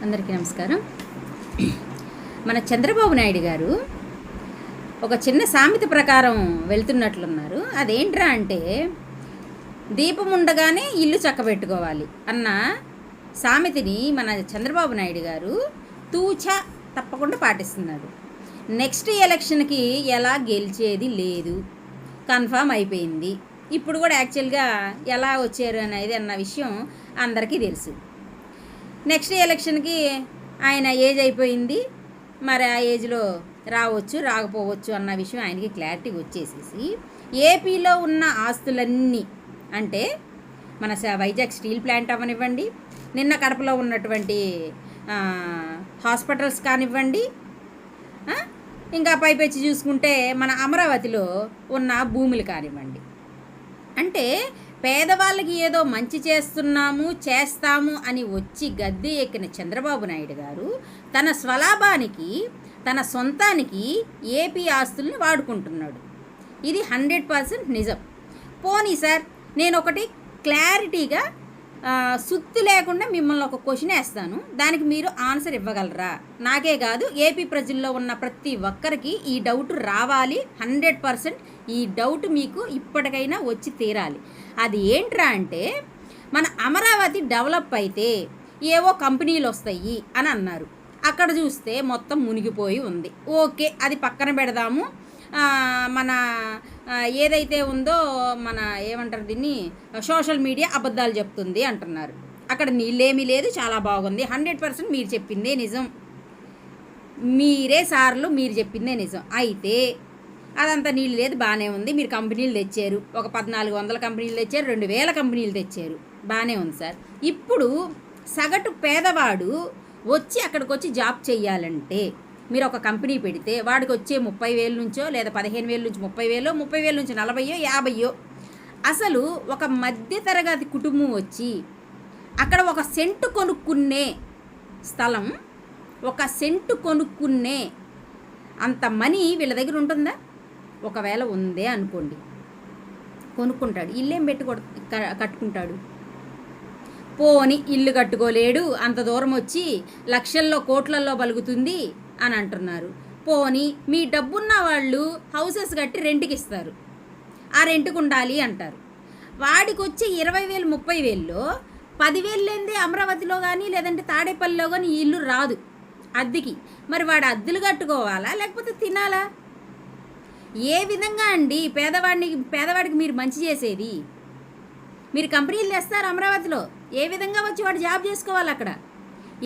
అందరికీ నమస్కారం. మన చంద్రబాబు నాయుడు గారు ఒక చిన్న సామెత ప్రకారం వెళ్తున్నట్లున్నారు. అదేంట్రా అంటే, దీపం ఉండగానే ఇల్లు చక్కబెట్టుకోవాలి అన్న సామెతని మన చంద్రబాబు నాయుడు గారు తూచా తప్పకుండా పాటిస్తున్నాడు. నెక్స్ట్ ఎలక్షన్కి ఎలా గెలిచేది లేదు, కన్ఫామ్ అయిపోయింది. ఇప్పుడు కూడా యాక్చువల్గా ఎలా వచ్చారు అనేది అన్న విషయం అందరికీ తెలుసు. నెక్స్ట్ ఎలక్షన్కి ఆయన ఏజ్ అయిపోయింది, మరి ఆ ఏజ్లో రావచ్చు రాకపోవచ్చు అన్న విషయం ఆయనకి క్లారిటీ వచ్చేసేసి ఏపీలో ఉన్న ఆస్తులన్నీ, అంటే మన వైజాగ్ స్టీల్ ప్లాంట్ అవ్వనివ్వండి, నిన్న కడపలో ఉన్నటువంటి హాస్పిటల్స్ కానివ్వండి, ఇంకా పైపెచ్చి చూసుకుంటే మన అమరావతిలో ఉన్న భూములు కానివ్వండి, అంటే పేదవాళ్ళకి ఏదో మంచి చేస్తాము అని వచ్చి గద్దె ఎక్కిన చంద్రబాబు నాయుడు గారు తన స్వలాభానికి, తన సొంతానికి ఏపీ ఆస్తుల్ని వాడుకుంటున్నాడు. ఇది 100% నిజం. పోనీ సార్, నేను ఒకటి క్లారిటీగా సుత్తి లేకుండా మిమ్మల్ని ఒక క్వశ్చన్ వేస్తాను, దానికి మీరు ఆన్సర్ ఇవ్వగలరా? నాకే కాదు, ఏపీ ప్రజల్లో ఉన్న ప్రతి ఒక్కరికి ఈ డౌట్ రావాలి. 100% ఈ డౌట్ మీకు ఇప్పటికైనా వచ్చి తీరాలి. అది ఏంట్రా అంటే, మన అమరావతి డెవలప్ అయితే ఏవో కంపెనీలు వస్తాయి అని అన్నారు. అక్కడ చూస్తే మొత్తం మునిగిపోయి ఉంది. ఓకే, అది పక్కన పెడదాము. మన ఏదైతే ఉందో, మన ఏమంటారు దీన్ని, సోషల్ మీడియా అబద్ధాలు చెప్తుంది అంటున్నారు. అక్కడ నీళ్ళేమీ లేదు, చాలా బాగుంది. 100% మీరు చెప్పిందే నిజం. మీరే సార్లు మీరు చెప్పిందే నిజం. అయితే అదంతా నీళ్ళు లేదు, బాగానే ఉంది. మీరు కంపెనీలు తెచ్చారు, ఒక 1400 కంపెనీలు తెచ్చారు, 2000 కంపెనీలు తెచ్చారు, బాగానే ఉంది సార్. ఇప్పుడు సగటు పేదవాడు వచ్చి అక్కడికి వచ్చి జాబ్ చేయాలంటే మీరు ఒక కంపెనీ పెడితే వాడికి వచ్చే 30,000 నుంచో, లేదా 15,000 నుంచి 30,000, 30,000 నుంచి 40,000, 50,000. అసలు ఒక మధ్యతరగతి కుటుంబం వచ్చి అక్కడ ఒక సెంటు కొనుక్కునే స్థలం, ఒక సెంటు కొనుక్కునే అంత మనీ వీళ్ళ దగ్గర ఉంటుందా? ఒకవేళ ఉందే అనుకోండి, కొనుక్కుంటాడు. ఇల్లేం పెట్టి కట్టుకుంటాడు? పోని ఇల్లు కట్టుకోలేడు, అంత దూరం వచ్చి లక్షల్లో కోట్లల్లో బలుగుతుంది అని అంటున్నారు. పోని మీ డబ్బున్న వాళ్ళు హౌసెస్ కట్టి రెంట్కి ఇస్తారు, ఆ రెంట్కి ఉండాలి అంటారు. వాడికి వచ్చి 20,000, 30,000లో 10,000 లేనిదే అమరావతిలో కానీ లేదంటే తాడేపల్లిలో కానీ ఈ ఇల్లు రాదు అద్దెకి. మరి వాడు అద్దెలు కట్టుకోవాలా లేకపోతే తినాలా? ఏ విధంగా అండి పేదవాడికి మీరు మంచి చేసేది? మీరు కంపెనీలు తెస్తారు అమరావతిలో, ఏ విధంగా వచ్చి వాడు జాబ్ చేసుకోవాలి అక్కడ?